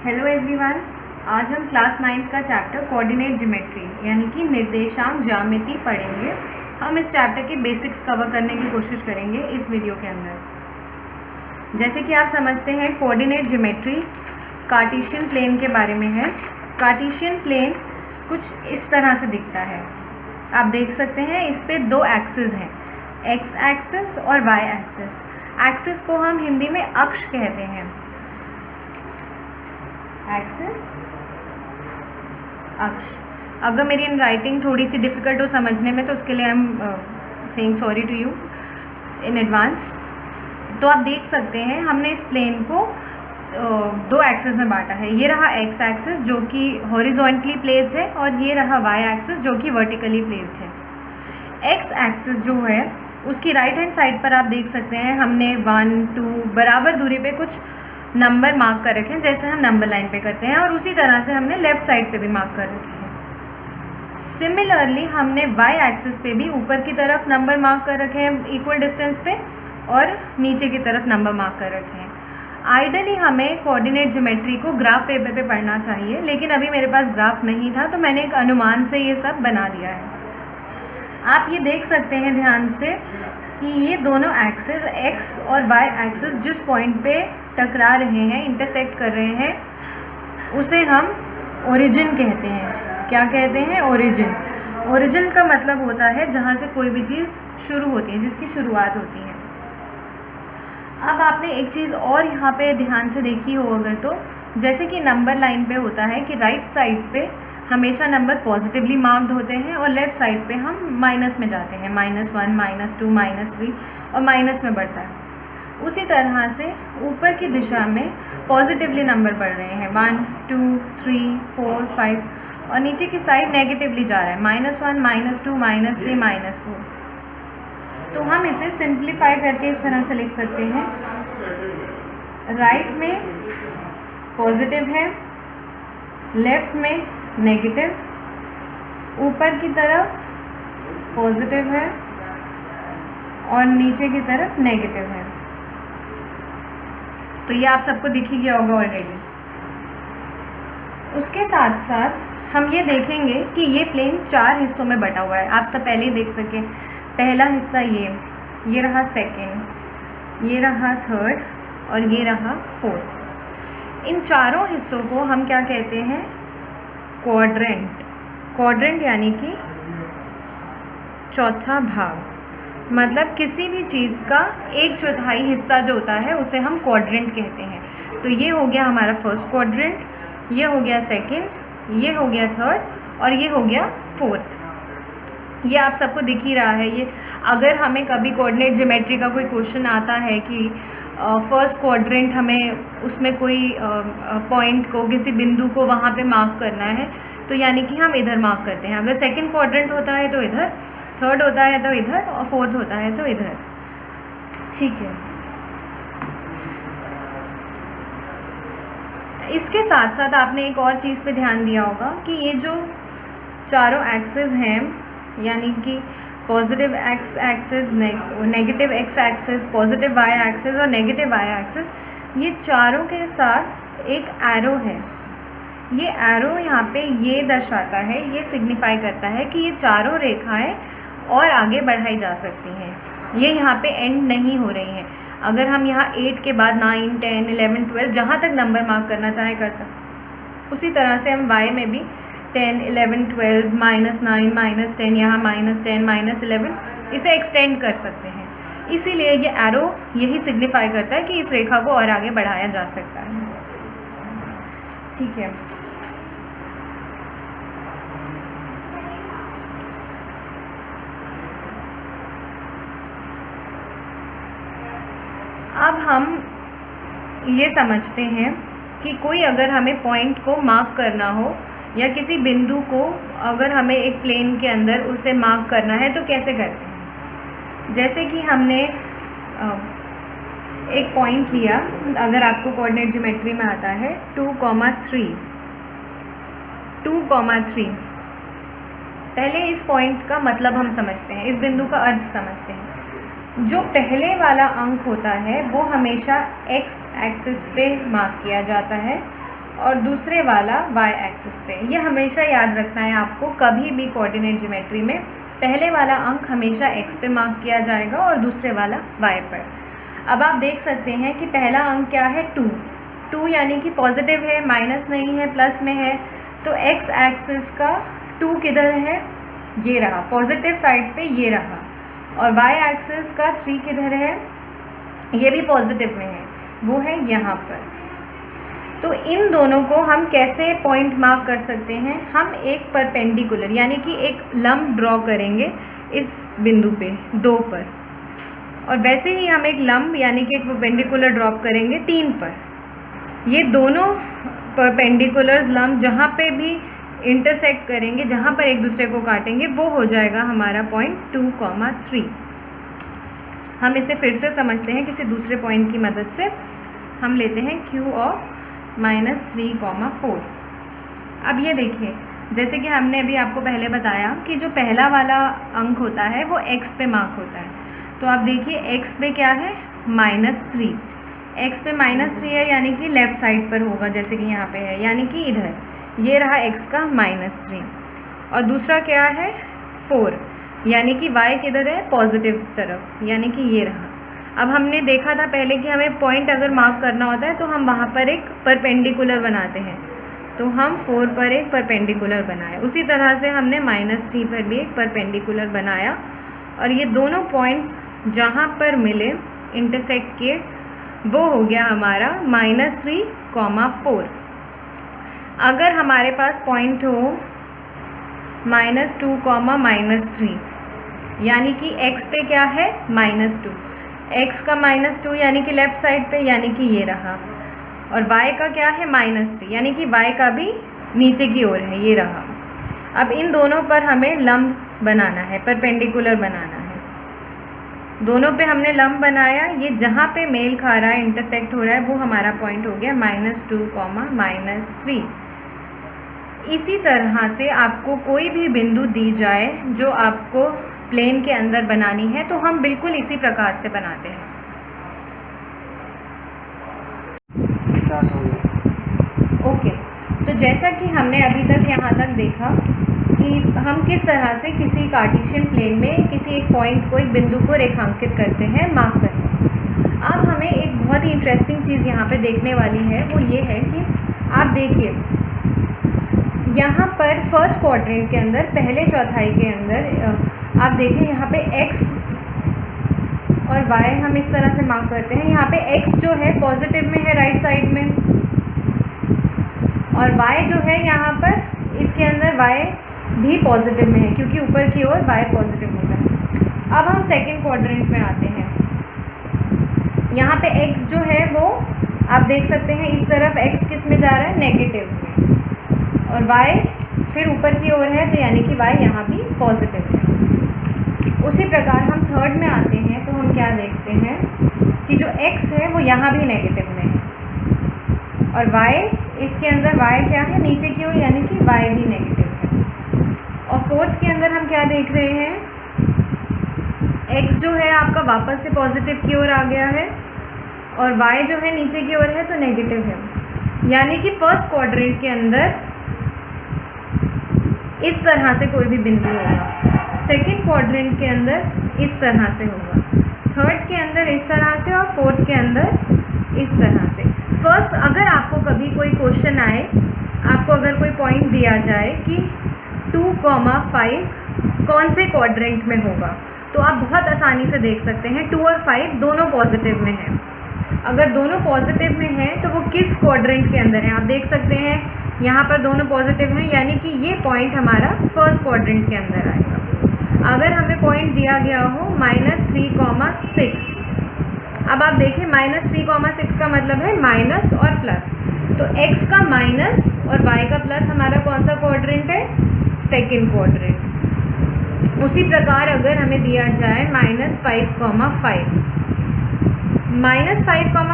Hello everyone, आज हम class 9 का चैप्टर कोऑर्डिनेट ज्योमेट्री यानी कि निर्देशांक ज्यामिति पढ़ेंगे। हम इस चैप्टर के बेसिक्स कवर करने की कोशिश करेंगे इस वीडियो के अंदर। जैसे कि आप समझते हैं, कोऑर्डिनेट ज्योमेट्री कार्टेशियन प्लेन के बारे में है। कार्टेशियन प्लेन कुछ इस तरह से दिखता है। आप देख सकते हैं इस पे दो एक्सिस हैं, एक्स एक्सिस और वाई एक्सिस। एक्सिस को हम हिंदी में अक्ष कहते हैं। एक्सिस, अक्ष। अगर मेरी इन राइटिंग थोड़ी सी डिफ़िकल्ट हो समझने में तो उसके लिए I am saying sorry to you in advance. तो आप देख सकते हैं हमने इस प्लेन को दो एक्सिस में बांटा है। ये रहा एक्स एक्सिस जो कि हॉरिजॉन्टली प्लेस्ड है और ये रहा वाई एक्सिस जो कि वर्टिकली प्लेस्ड है। एक्स एक्सिस जो है उसकी राइट हैंड साइड पर आप देख सकते हैं हमने 1, 2 बराबर दूरी पे कुछ नंबर मार्क कर रखे हैं, जैसे हम नंबर लाइन पे करते हैं, और उसी तरह से हमने लेफ़्ट साइड पे भी मार्क कर रखे हैं। सिमिलरली हमने वाई एक्सिस पे भी ऊपर की तरफ नंबर मार्क कर रखे हैं इक्वल डिस्टेंस पे, और नीचे की तरफ नंबर मार्क कर रखे हैं। आइडियली हमें कोऑर्डिनेट ज्योमेट्री को ग्राफ पेपर पे पढ़ना चाहिए, लेकिन अभी मेरे पास ग्राफ नहीं था तो मैंने एक अनुमान से ये सब बना दिया है। आप ये देख सकते हैं ध्यान से कि ये दोनों एक्सिस एक्स और वाई एक्सिस जिस पॉइंट पे टकरा रहे हैं, इंटरसेक्ट कर रहे हैं, उसे हम ओरिजिन कहते हैं। क्या कहते हैं? ओरिजिन। ओरिजिन का मतलब होता है जहाँ से कोई भी चीज़ शुरू होती है, जिसकी शुरुआत होती है। अब आपने एक चीज़ और यहाँ पे ध्यान से देखी हो अगर तो, जैसे कि नंबर लाइन पे होता है कि राइट साइड पे हमेशा नंबर पॉजिटिवली मार्क्ड होते हैं और लेफ़्ट साइड पे हम माइनस में जाते हैं, -1, -2, -3 और माइनस में बढ़ता है। उसी तरह से ऊपर की दिशा में पॉजिटिवली नंबर बढ़ रहे हैं, 1, 2, 3, 4, 5, और नीचे की साइड नेगेटिवली जा रहा है, -1, -2, -3, -4। तो हम इसे सिंप्लीफाई करके इस तरह से लिख सकते हैं, राइट में पॉजिटिव है, लेफ़्ट में नेगेटिव, ऊपर की तरफ पॉजिटिव है और नीचे की तरफ नेगेटिव है। तो ये आप सबको दिख ही गया होगा ऑलरेडी। उसके साथ साथ हम ये देखेंगे कि ये प्लेन 4 हिस्सों में बटा हुआ है। आप सब पहले ही देख सकें, पहला हिस्सा ये रहा सेकंड, ये रहा थर्ड और ये रहा फोर्थ। इन चारों हिस्सों को हम क्या कहते हैं? क्वाड्रेंट। क्वाड्रेंट यानी कि चौथा भाग, मतलब किसी भी चीज़ का 1/4 हिस्सा जो होता है उसे हम क्वाड्रेंट कहते हैं। तो ये हो गया हमारा फर्स्ट क्वाड्रेंट, ये हो गया सेकंड, ये हो गया थर्ड और ये हो गया फोर्थ। ये आप सबको दिख ही रहा है। ये अगर हमें कभी कोऑर्डिनेट ज्योमेट्री का कोई क्वेश्चन आता है कि फर्स्ट क्वाड्रेंट हमें उसमें कोई पॉइंट को, किसी बिंदु को वहाँ पे मार्क करना है, तो यानी कि हम इधर मार्क करते हैं। अगर सेकंड क्वाड्रेंट होता है तो इधर, थर्ड होता है तो इधर और फोर्थ होता है तो इधर। ठीक है। इसके साथ साथ आपने एक और चीज़ पे ध्यान दिया होगा कि ये जो चारों एक्सिस हैं, यानी कि positive X axis, negative X axis, positive Y axis और नेगेटिव वाई एक्सिस, ये चारों के साथ एक एरो है। ये एरो यहाँ पे ये दर्शाता है, ये सिग्निफाई करता है कि ये चारों रेखाएं और आगे बढ़ाई जा सकती हैं। ये यहाँ पे एंड नहीं हो रही हैं। अगर हम यहाँ 8 के बाद 9, 10, 11, 12 जहाँ तक नंबर मार्क करना चाहे कर सकते। उसी तरह से हम वाई में भी 10, 11, 12, -9, -10, यहाँ -10, -11 इसे एक्सटेंड कर सकते हैं। इसीलिए ये एरो यही सिग्निफाई करता है कि इस रेखा को और आगे बढ़ाया जा सकता है। ठीक है। अब हम ये समझते हैं कि कोई अगर हमें पॉइंट को मार्क करना हो या किसी बिंदु को अगर हमें एक प्लेन के अंदर उसे मार्क करना है तो कैसे करते हैं। जैसे कि हमने एक पॉइंट लिया, अगर आपको कोऑर्डिनेट ज्योमेट्री में आता है 2,3, पहले इस पॉइंट का मतलब हम समझते हैं, इस बिंदु का अर्थ समझते हैं। जो पहले वाला अंक होता है वो हमेशा एक्स एक्सिस पे मार्क किया जाता है और दूसरे वाला y एक्सिस पे। ये हमेशा याद रखना है आपको, कभी भी कोऑर्डिनेट ज्योमेट्री में पहले वाला अंक हमेशा x पे मार्क किया जाएगा और दूसरे वाला y पर। अब आप देख सकते हैं कि पहला अंक क्या है 2 यानी कि पॉजिटिव है, माइनस नहीं है, प्लस में है। तो x एक्सिस का 2 किधर है, ये रहा, पॉजिटिव साइड पे ये रहा। और y एक्सिस का 3 किधर है, ये भी पॉजिटिव में है, वो है यहाँ पर। तो इन दोनों को हम कैसे पॉइंट मार्क कर सकते हैं, हम एक परपेंडिकुलर यानी कि एक लंब ड्रॉ करेंगे इस बिंदु पे 2 पर, और वैसे ही हम एक लंब यानी कि एक परपेंडिकुलर ड्रॉप करेंगे 3 पर। ये दोनों परपेंडिकुलर्स लंब जहाँ पे भी इंटरसेक्ट करेंगे, जहाँ पर एक दूसरे को काटेंगे, वो हो जाएगा हमारा पॉइंट 2, 3। हम इसे फिर से समझते हैं किसी दूसरे पॉइंट की मदद से। हम लेते हैं Q ऑफ -3, 4। अब ये देखिए, जैसे कि हमने अभी आपको पहले बताया कि जो पहला वाला अंक होता है वो x पे मार्क होता है। तो आप देखिए x पे क्या है, -3। x पे -3 है यानी कि लेफ़्ट साइड पर होगा, जैसे कि यहाँ पे है, यानी कि इधर ये रहा x का -3। और दूसरा क्या है 4, यानी कि y किधर है, पॉजिटिव तरफ, यानी कि ये रहा। अब हमने देखा था पहले कि हमें पॉइंट अगर मार्क करना होता है तो हम वहाँ पर एक परपेंडिकुलर बनाते हैं, तो हम 4 पर एक परपेंडिकुलर बनाए। उसी तरह से हमने -3 पर भी एक परपेंडिकुलर बनाया, और ये दोनों पॉइंट्स जहाँ पर मिले इंटरसेक्ट किए, वो हो गया हमारा -3, 4। अगर हमारे पास पॉइंट हो -2, -3, यानी कि x पे क्या है, -2, x का -2 यानी कि लेफ़्ट साइड पे, यानी कि ये रहा। और y का क्या है, -3, यानी कि y का भी नीचे की ओर है, ये रहा। अब इन दोनों पर हमें लंब बनाना है, परपेंडिकुलर बनाना है। दोनों पे हमने लंब बनाया, ये जहाँ पे मेल खा रहा है, इंटरसेक्ट हो रहा है, वो हमारा पॉइंट हो गया -2, -3। इसी तरह से आपको कोई भी बिंदु दी जाए जो आपको प्लेन के अंदर बनानी है, तो हम बिल्कुल इसी प्रकार से बनाते हैं। ओके, तो जैसा कि हमने अभी तक यहाँ तक देखा कि हम किस तरह से किसी कार्टेशियन प्लेन में किसी एक पॉइंट को, एक बिंदु को रेखांकित करते हैं, मार्क करते हैं। अब हमें एक बहुत ही इंटरेस्टिंग चीज़ यहाँ पे देखने वाली है, वो ये है कि आप देखिए यहाँ पर फर्स्ट क्वाड्रेंट के अंदर, पहले चौथाई के अंदर आप देखें यहाँ पे x और y हम इस तरह से मार्क करते हैं। यहाँ पे x जो है पॉजिटिव में है राइट साइड में, और y जो है यहाँ पर इसके अंदर y भी पॉजिटिव में है, क्योंकि ऊपर की ओर y पॉजिटिव होता है। अब हम सेकंड क्वाड्रेंट में आते हैं। यहाँ पे x जो है वो आप देख सकते हैं इस तरफ x किस में जा रहा है, नेगेटिव में, और y फिर ऊपर की ओर है, तो यानी कि y यहाँ भी पॉजिटिव है। उसी प्रकार हम थर्ड में आते हैं, तो हम क्या देखते हैं कि जो x है वो यहाँ भी नेगेटिव में है, और y इसके अंदर y क्या है, नीचे की ओर, यानी कि y भी नेगेटिव है। और फोर्थ के अंदर हम क्या देख रहे हैं, x जो है आपका वापस से पॉजिटिव की ओर आ गया है, और y जो है नीचे की ओर है, तो नेगेटिव है। यानी कि फर्स्ट क्वाड्रेंट के अंदर इस तरह से कोई भी बिंदु होगा, सेकंड क्वाड्रेंट के अंदर इस तरह से होगा, थर्ड के अंदर इस तरह से, और फोर्थ के अंदर इस तरह से। फर्स्ट, अगर आपको कभी कोई क्वेश्चन आए, आपको अगर कोई पॉइंट दिया जाए कि 2, 5 कौन से क्वाड्रेंट में होगा, तो आप बहुत आसानी से देख सकते हैं 2 और 5 दोनों पॉजिटिव में हैं। अगर दोनों पॉजिटिव में हैं तो वो किस क्वाड्रेंट के अंदर हैं, आप देख सकते हैं यहाँ पर दोनों पॉजिटिव हैं, यानी कि ये पॉइंट हमारा फर्स्ट क्वाड्रेंट के अंदर आएगा। अगर हमें पॉइंट दिया गया हो -3, 6, अब आप देखिए -3, 6 का मतलब है माइनस और प्लस, तो x का माइनस और y का प्लस हमारा कौन सा क्वाड्रेंट है, सेकंड क्वाड्रेंट। उसी प्रकार अगर हमें दिया जाए -5,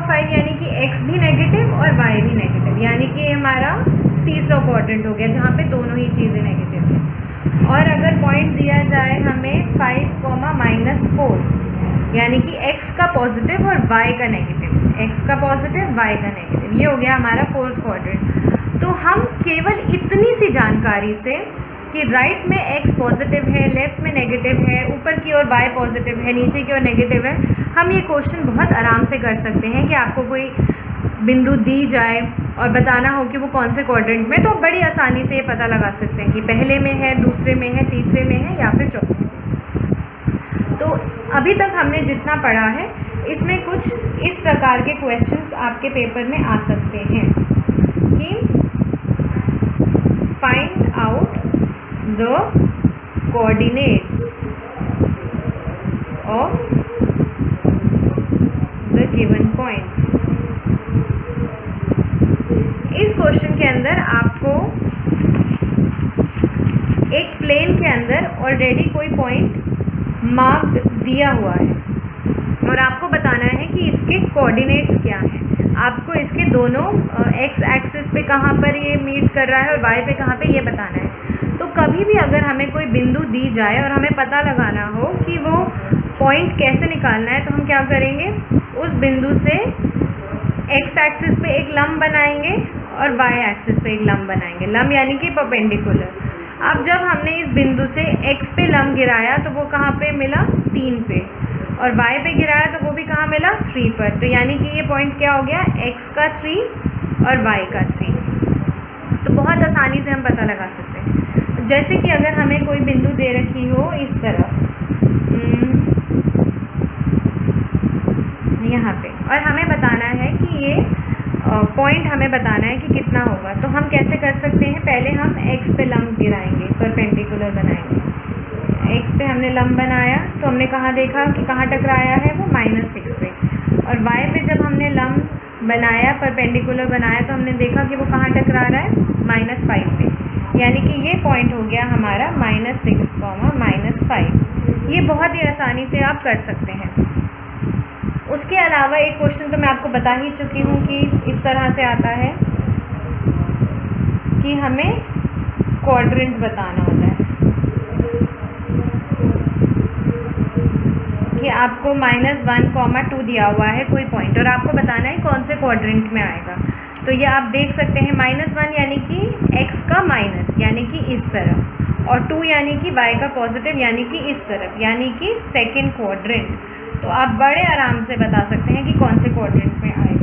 5 यानी कि x भी नेगेटिव और y भी नेगेटिव, यानी कि हमारा तीसरा क्वाड्रेंट हो गया जहाँ पे दोनों ही चीज़ें नेगेटिव हैं। और अगर पॉइंट दिया जाए हमें 5, -4, यानी कि x का पॉजिटिव और y का नेगेटिव, x का पॉजिटिव, y का नेगेटिव। ये हो गया हमारा फोर्थ क्वाड्रेंट। तो हम केवल इतनी सी जानकारी से कि राइट में x पॉजिटिव है, लेफ्ट में नेगेटिव है, ऊपर की ओर y पॉजिटिव है, नीचे की ओर नेगेटिव है, हम ये क्वेश्चन बहुत आराम से कर सकते हैं कि आपको कोई बिंदु दी जाए और बताना हो कि वो कौन से क्वाड्रेंट में, तो आप बड़ी आसानी से ये पता लगा सकते हैं कि पहले में है, दूसरे में है, तीसरे में है या फिर चौथे में। तो अभी तक हमने जितना पढ़ा है इसमें कुछ इस प्रकार के क्वेश्चंस आपके पेपर में आ सकते हैं कि find out the coordinates of the given points. इस क्वेश्चन के अंदर आपको एक प्लेन के अंदर ऑलरेडी कोई पॉइंट मार्क्ड दिया हुआ है और आपको बताना है कि इसके कोऑर्डिनेट्स क्या हैं। आपको इसके दोनों एक्स एक्सिस पे कहाँ पर ये मीट कर रहा है और वाई पे कहाँ पे ये बताना है। तो कभी भी अगर हमें कोई बिंदु दी जाए और हमें पता लगाना हो कि वो पॉइंट कैसे निकालना है, तो हम क्या करेंगे, उस बिंदु से एक्स एक्सिस पे एक लंब बनाएंगे और वाई एक्सिस पे एक लंब बनाएंगे। लंब यानी कि परपेंडिकुलर। अब जब हमने इस बिंदु से x पे लंब गिराया तो वो कहाँ पे मिला, 3 पे, और y पे गिराया तो वो भी कहाँ मिला, 3 पर। तो यानी कि ये पॉइंट क्या हो गया, x का 3 और y का 3। तो बहुत आसानी से हम पता लगा सकते हैं। जैसे कि अगर हमें कोई बिंदु दे रखी हो इस तरफ यहाँ पे, और हमें बताना है कि ये पॉइंट हमें बताना है कि कितना होगा, तो हम कैसे कर सकते हैं, पहले हम x पे लंब गिराएंगे, परपेंडिकुलर बनाएंगे। x पे हमने लंब बनाया तो हमने कहाँ देखा कि कहाँ टकराया है, वो -6 पे, और y पे जब हमने लंब बनाया, परपेंडिकुलर बनाया, तो हमने देखा कि वो कहाँ टकरा रहा है, -5 पे। यानी कि ये पॉइंट हो गया हमारा -6, -5। ये बहुत ही आसानी से आप कर सकते हैं। उसके अलावा एक क्वेश्चन तो मैं आपको बता ही चुकी हूँ कि इस तरह से आता है कि हमें क्वाड्रेंट बताना होता है कि आपको -1, 2 दिया हुआ है कोई पॉइंट और आपको बताना है कौन से क्वाड्रेंट में आएगा। तो ये आप देख सकते हैं, -1 यानी कि x का माइनस यानी कि इस तरफ, और 2 यानी कि y का पॉजिटिव यानी कि इस तरफ, यानी कि सेकेंड क्वाड्रेंट। तो आप बड़े आराम से बता सकते हैं कि कौन से क्वाड्रेंट में आएगा।